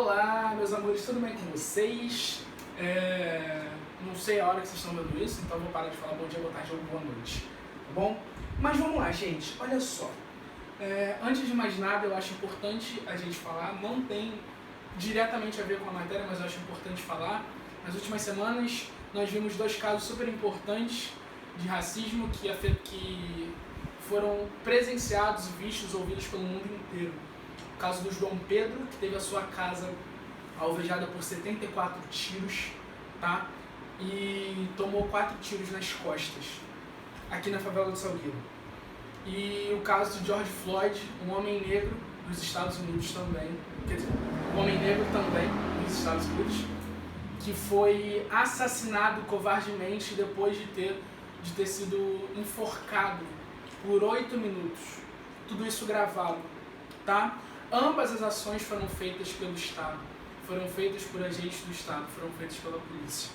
Olá, meus amores, tudo bem com vocês? Não sei a hora que vocês estão vendo isso, então eu vou parar de falar bom dia, boa tarde ou boa noite, tá bom? Mas vamos lá, gente, olha só. Antes de mais nada, eu acho importante a gente falar, não tem diretamente a ver com a matéria, mas eu acho importante falar. Nas últimas semanas, nós vimos dois casos super importantes de racismo que foram presenciados, vistos, ouvidos pelo mundo inteiro. O caso do João Pedro, que teve a sua casa alvejada por 74 tiros, tá? E tomou 4 tiros nas costas, aqui na favela do Salgueiro. E o caso de George Floyd, um homem negro dos Estados Unidos também, quer dizer, um homem negro também dos Estados Unidos, que foi assassinado covardemente depois de ter sido enforcado por 8 minutos. Tudo isso gravado, tá? Ambas as ações foram feitas pelo Estado, foram feitas por agentes do Estado, foram feitas pela polícia,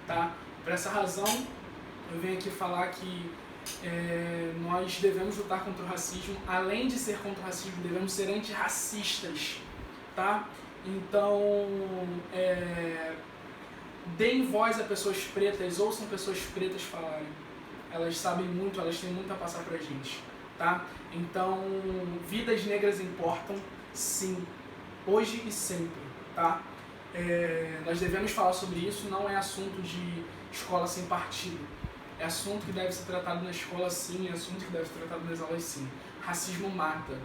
tá? Por essa razão, eu venho aqui falar que nós devemos lutar contra o racismo. Além de ser contra o racismo, devemos ser antirracistas, tá? Então, deem voz a pessoas pretas, ouçam pessoas pretas falarem. Elas sabem muito, elas têm muito a passar pra gente, tá? Então, vidas negras importam, sim, hoje e sempre, tá? Nós devemos falar sobre isso, não é assunto de escola sem partido. É assunto que deve ser tratado na escola, sim, é assunto que deve ser tratado nas aulas, sim. Racismo mata,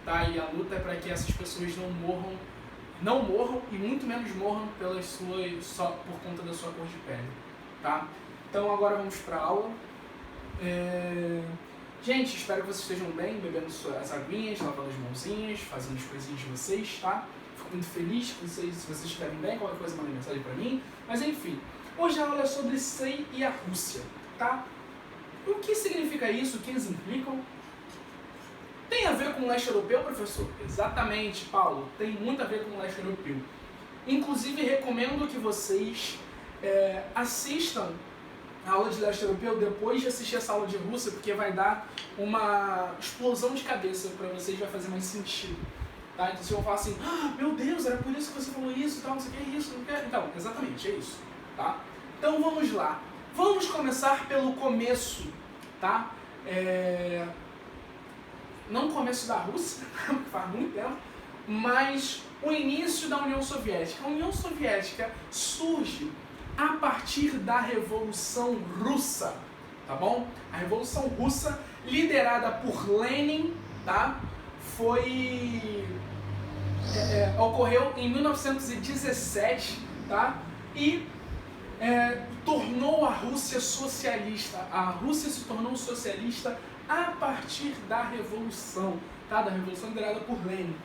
tá? E a luta é para que essas pessoas não morram e muito menos morram só por conta da sua cor de pele, tá? Então agora vamos para a aula. Gente, espero que vocês estejam bem, bebendo suas aguinhas, lavando as mãozinhas, fazendo as coisinhas de vocês, tá? Fico muito feliz se vocês estiverem bem, qualquer coisa mandem mensagem pra mim. Mas enfim, hoje a aula é sobre SEI e a Rússia, tá? O que significa isso? O que eles implicam? Tem a ver com o leste europeu, professor? Exatamente, Paulo, tem muito a ver com o leste europeu. Inclusive, recomendo que vocês assistam a aula de leste europeu depois de assistir essa aula de Rússia, porque vai dar uma explosão de cabeça para vocês, vai fazer mais sentido, tá? Então vocês vão falar assim, meu Deus, era por isso que você falou isso, tal, não sei o que é isso, não quer. Então, exatamente, é isso, tá? Então vamos lá. Vamos começar pelo começo, tá? Não o começo da Rússia, porque faz muito tempo, mas o início da União Soviética. A União Soviética surge a partir da Revolução Russa, tá bom? A Revolução Russa, liderada por Lenin, tá? Ocorreu em 1917, tá? E tornou a Rússia socialista. A Rússia se tornou socialista a partir da Revolução, tá? Da Revolução liderada por Lenin.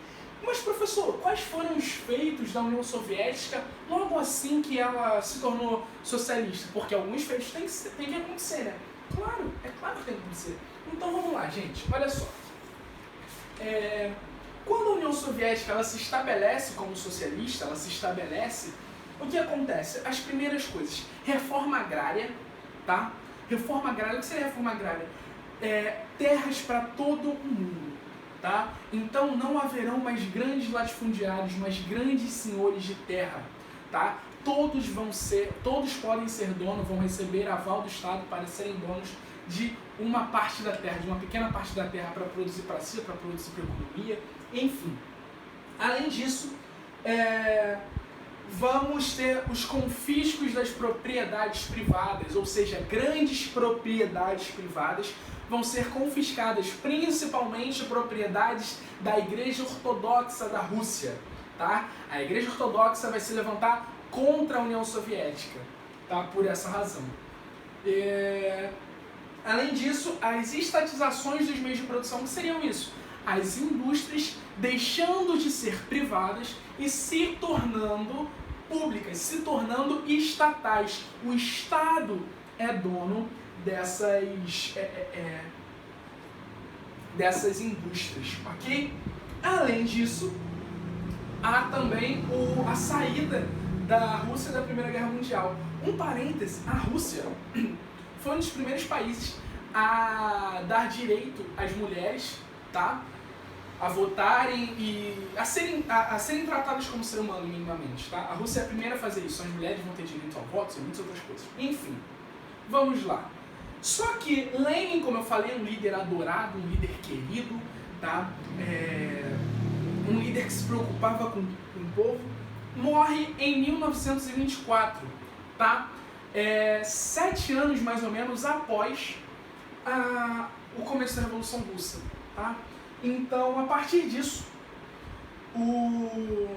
Mas, professor, quais foram os feitos da União Soviética logo assim que ela se tornou socialista? Porque alguns feitos têm que acontecer, né? Claro, é claro que tem que acontecer. Então vamos lá, gente, olha só. Quando a União Soviética ela se estabelece como socialista, o que acontece? As primeiras coisas, reforma agrária, tá? Reforma agrária, o que seria reforma agrária? Terras para todo o mundo, tá? Então não haverão mais grandes latifundiários, mais grandes senhores de terra, tá? Todos podem ser donos, vão receber aval do Estado para serem donos de uma parte da terra, de uma pequena parte da terra para produzir para si, para produzir para a economia, enfim. Além disso, vamos ter os confiscos das propriedades privadas, ou seja, grandes propriedades privadas vão ser confiscadas, principalmente propriedades da Igreja Ortodoxa da Rússia, tá? A Igreja Ortodoxa vai se levantar contra a União Soviética, tá? Por essa razão. Além disso, as estatizações dos meios de produção, que seriam isso? As indústrias deixando de ser privadas e se tornando públicas, se tornando estatais. O Estado é dono dessas indústrias, ok? Além disso, há também a saída da Rússia da Primeira Guerra Mundial. Um parêntese, a Rússia foi um dos primeiros países a dar direito às mulheres, tá? a votarem e a serem tratadas como ser humano minimamente, tá? A Rússia é a primeira a fazer isso, as mulheres vão ter direito ao voto e muitas outras coisas. Enfim, vamos lá. Só que Lenin, como eu falei, é um líder adorado, um líder querido, tá? Um líder que se preocupava com o povo, morre em 1924, tá? 7 anos mais ou menos após o começo da Revolução Russa, tá? Então, a partir disso, o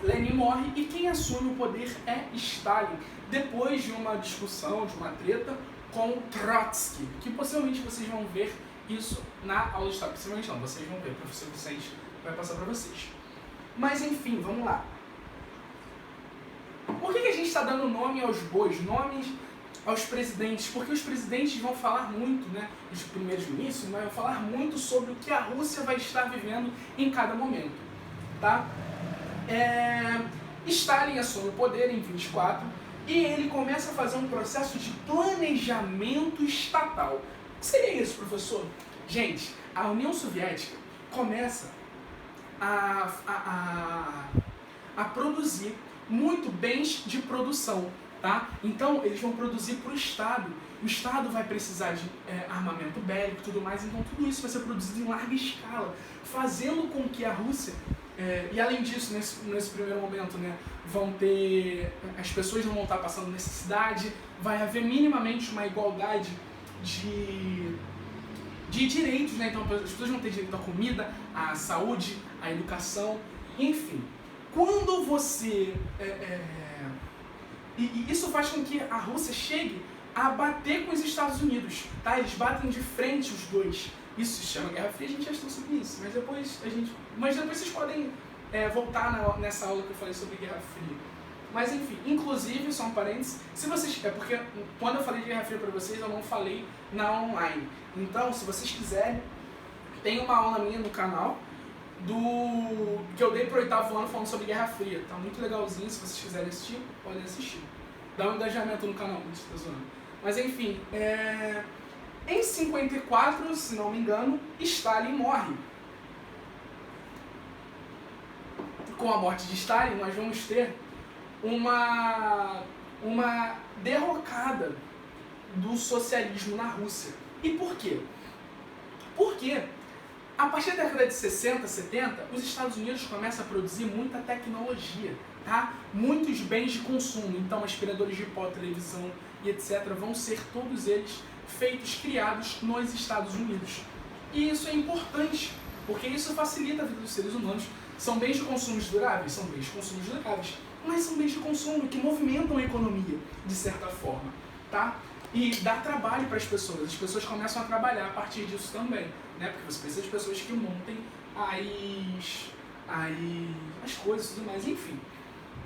Lenin morre e quem assume o poder é Stalin, depois de uma discussão, de uma treta com Trotsky, que possivelmente vocês vão ver isso na aula de história. Possivelmente não, vocês vão ver, o professor Vicente vai passar para vocês. Mas enfim, vamos lá. Por que a gente está dando nome aos bois, nomes aos presidentes? Porque os presidentes vão falar muito, né, os primeiros ministros, vão falar muito sobre o que a Rússia vai estar vivendo em cada momento, tá? Stalin assume o poder em 24 e ele começa a fazer um processo de planejamento estatal. O que seria isso, professor? Gente, a União Soviética começa a produzir muito bens de produção, tá? Então eles vão produzir para o Estado. O Estado vai precisar de armamento bélico e tudo mais, então tudo isso vai ser produzido em larga escala, fazendo com que a Rússia, e além disso, nesse primeiro momento, né, as pessoas não vão estar passando necessidade, vai haver minimamente uma igualdade de direitos, né? Então as pessoas vão ter direito à comida, à saúde, à educação, enfim. Quando você... E isso faz com que a Rússia chegue a bater com os Estados Unidos, tá? Eles batem de frente os dois. Isso se chama Guerra Fria, a gente já estudou sobre isso, mas depois vocês podem voltar nessa aula que eu falei sobre Guerra Fria. Mas enfim, inclusive, só um parênteses, se vocês... porque quando eu falei de Guerra Fria para vocês, eu não falei na online. Então, se vocês quiserem, tem uma aula minha no canal, que eu dei pro 8º ano falando sobre Guerra Fria. Tá muito legalzinho, se vocês quiserem assistir, podem assistir. Dá um engajamento no canal, muito tá zoando. Mas enfim, em 54, se não me engano, Stalin morre. Com a morte de Stalin, nós vamos ter uma derrocada do socialismo na Rússia. E por quê? Porque a partir da década de 60, 70, os Estados Unidos começam a produzir muita tecnologia, tá? Muitos bens de consumo, então aspiradores de pó, televisão e etc. vão ser todos eles criados nos Estados Unidos. E isso é importante, porque isso facilita a vida dos seres humanos. São bens de consumo duráveis? São bens de consumo duráveis, mas são bens de consumo que movimentam a economia, de certa forma, tá? E dá trabalho para as pessoas começam a trabalhar a partir disso também, né? Porque você precisa de pessoas que montem as coisas e tudo mais, enfim.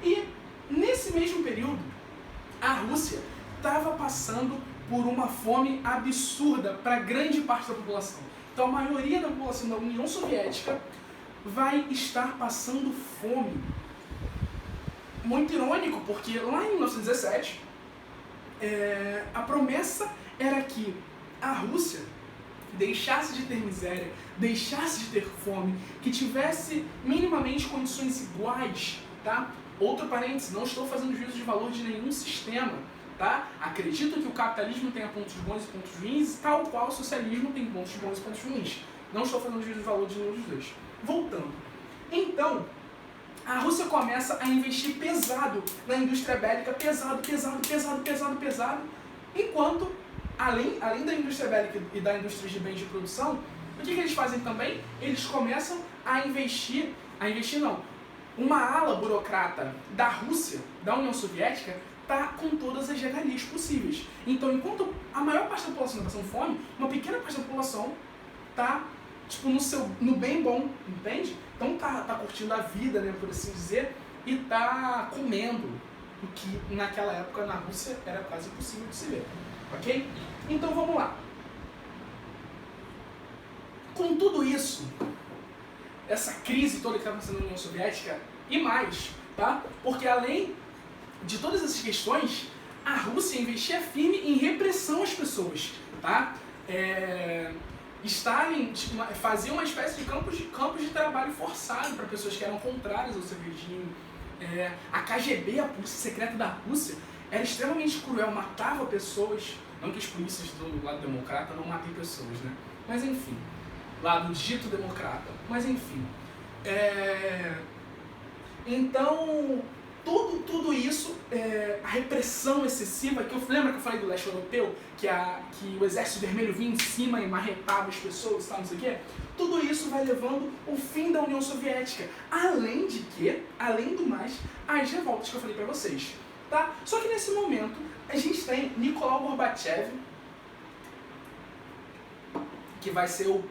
E nesse mesmo período, a Rússia estava passando por uma fome absurda para grande parte da população. Então a maioria da população da União Soviética vai estar passando fome. Muito irônico, porque lá em 1917, a promessa era que a Rússia deixasse de ter miséria, deixasse de ter fome, que tivesse minimamente condições iguais, tá? Outro parênteses, não estou fazendo juízo de valor de nenhum sistema, tá? Acredito que o capitalismo tenha pontos bons e pontos ruins, tal qual o socialismo tem pontos bons e pontos ruins. Não estou fazendo juízo de valor de nenhum dos dois. Voltando. Então, a Rússia começa a investir pesado na indústria bélica, pesado, enquanto, além da indústria bélica e da indústria de bens de produção, o que eles fazem também? Eles começam a investir não, uma ala burocrata da Rússia, da União Soviética, está com todas as regalias possíveis. Então, enquanto a maior parte da população está passando fome, uma pequena parte da população está no bem bom, entende? Então tá curtindo a vida, né, por assim dizer, e tá comendo, o que naquela época na Rússia era quase impossível de se ver, ok? Então vamos lá. Com tudo isso, essa crise toda que está acontecendo na União Soviética, e mais, tá? Porque além de todas essas questões, a Rússia investia firme em repressão às pessoas, tá? Stalin fazia uma espécie de campos de trabalho forçado para pessoas que eram contrárias ao seu regime. A KGB, a polícia secreta da Rússia, era extremamente cruel, matava pessoas. Não que as polícias do lado democrata não matem pessoas, né? Mas enfim, lado dito democrata. Mas enfim. Então, tudo isso, a repressão excessiva, lembra que eu falei do leste europeu, que o exército vermelho vinha em cima e marretava as pessoas e tal, não sei o quê? Tudo isso vai levando o fim da União Soviética, além do mais, as revoltas que eu falei pra vocês, tá? Só que nesse momento, a gente tem Nicolau Gorbachev, que vai ser o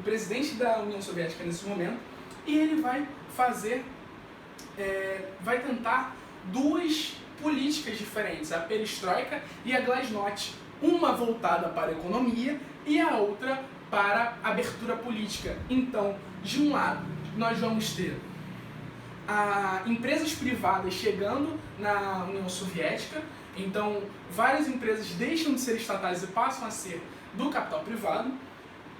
presidente da União Soviética nesse momento, e ele vai vai tentar duas políticas diferentes, a perestroika e a glasnost, uma voltada para a economia e a outra para a abertura política. Então, de um lado, nós vamos ter empresas privadas chegando na União Soviética, então várias empresas deixam de ser estatais e passam a ser do capital privado.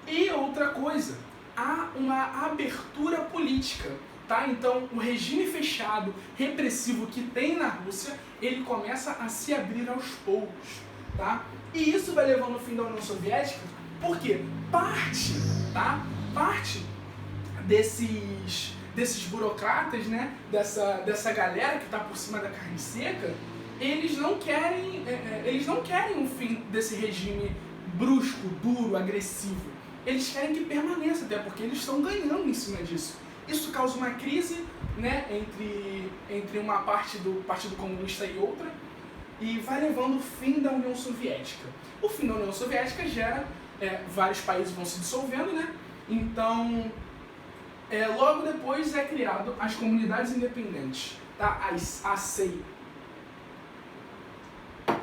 E outra coisa, há uma abertura política. Tá? Então, o regime fechado, repressivo que tem na Rússia, ele começa a se abrir aos poucos. Tá? E isso vai levando ao fim da União Soviética, porque parte desses burocratas, né? dessa galera que está por cima da carne seca, eles não querem o fim desse regime brusco, duro, agressivo. Eles querem que permaneça, até porque eles estão ganhando em cima disso. Isso causa uma crise, né, entre uma parte do Partido Comunista e outra, e vai levando o fim da União Soviética. O fim da União Soviética gera, vários países vão se dissolvendo, né? Então, logo depois é criado as comunidades independentes, tá? A CEI,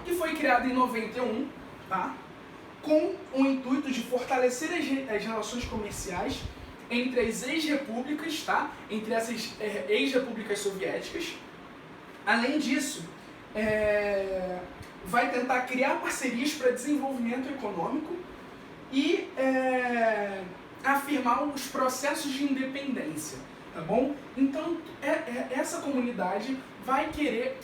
que foi criada em 91, tá? Com o intuito de fortalecer as relações comerciais entre as ex-repúblicas, tá? Entre essas ex-repúblicas soviéticas. Além disso, vai tentar criar parcerias para desenvolvimento econômico e afirmar os processos de independência, tá bom? Então, essa comunidade vai querer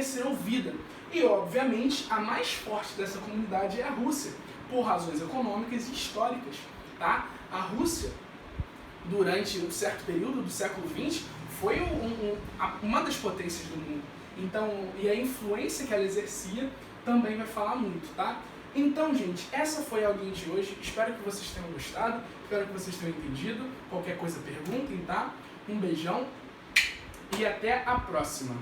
ser ouvida. E, obviamente, a mais forte dessa comunidade é a Rússia, por razões econômicas e históricas, tá? A Rússia, durante um certo período do século XX, foi uma das potências do mundo. Então, e a influência que ela exercia também vai falar muito, tá? Então, gente, essa foi a aulinha de hoje. Espero que vocês tenham gostado, espero que vocês tenham entendido. Qualquer coisa, perguntem, tá? Um beijão e até a próxima!